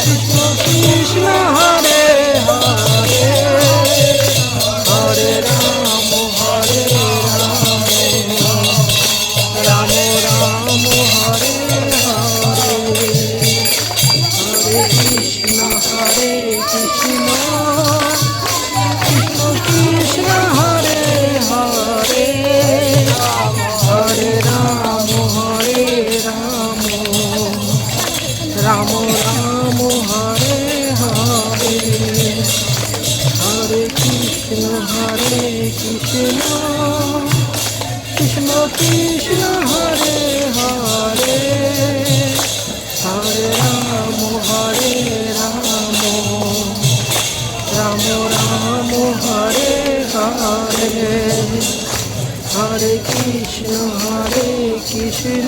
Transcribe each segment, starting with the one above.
Krishna Krishna Hare Hare Hare Ram Ram Ram Hare Hare Hare Krishna Krishna Krishna Hare Hare Hare Ram Ram Ram Hare Hare Hare Krishna Krishna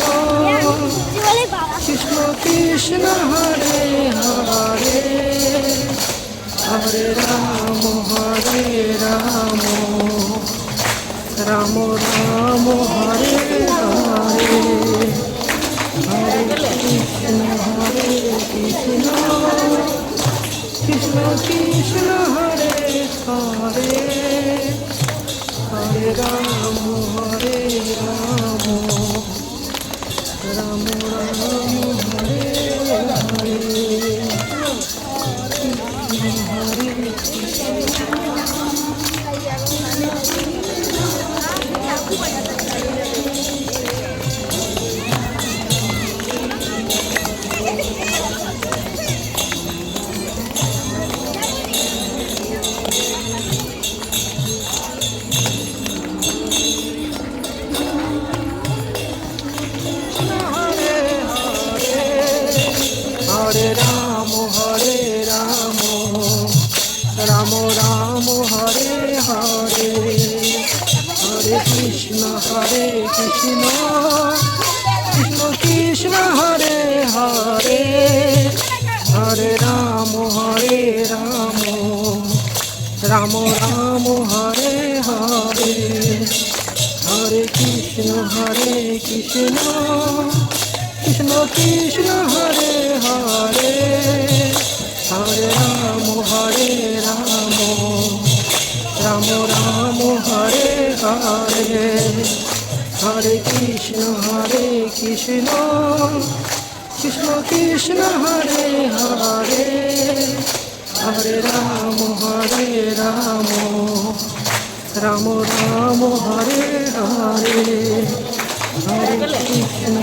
Krishna Krishna Hare Hare Hare Ram Ram Ram Hare Hare Hare Krishna Krishna Krishna Krishna Hare Hare Hare Ram Ram Ram Hare Hare Hare Krishna Krishna Krishna Krishna Hare Hare Hare Ram Ram Ram Hare Hare Hare Ram Ram Ram Hare Hare Hare Krishna Krishna Krishna Hare Hare Hare Ram Ram Ram Hare Hare Hare Krishna Krishna Krishna Hare Hare Hare Ram Ram Ram Hare Hare Hare Krishna Krishna Krishna Hare Hare Hare Ram Ram Ram Hare Hare Hare Krishna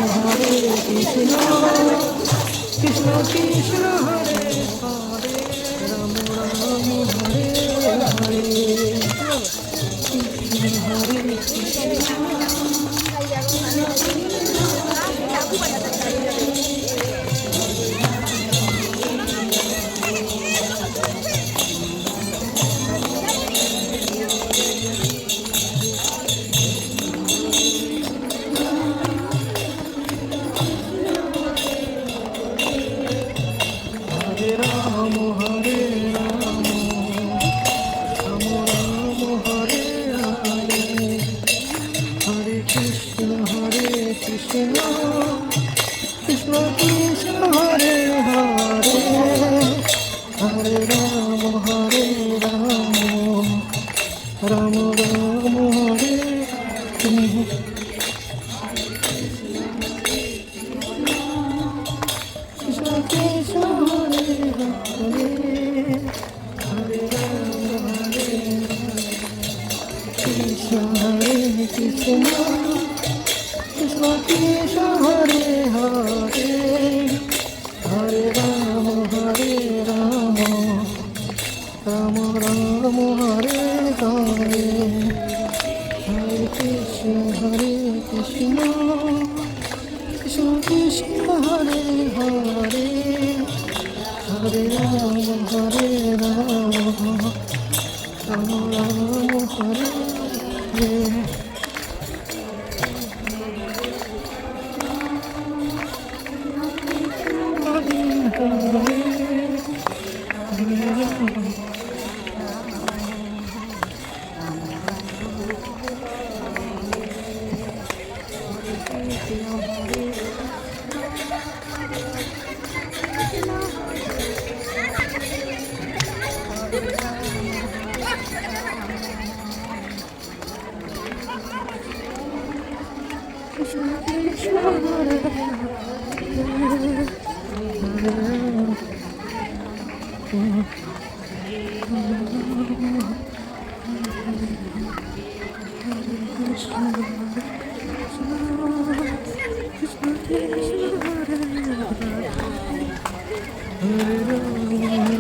Krishna Krishna Hare Hare Ram Ram Hare Hare Krishna Hare Ram Hare Ram Ram Ram Hare Hare Hare Krishna Krishna Krishna Hare Hare Hare Ram Ram Ram Hare Krishna Krishna Hare Hare Hare Ram Krishna Krishna Krishna Hare Hare Hare Ram Ram Ram Hare Hare Hare Krishna Krishna Krishna Hare Hare Hare Ram Ram Ram Hare Hare Hare Hare Rama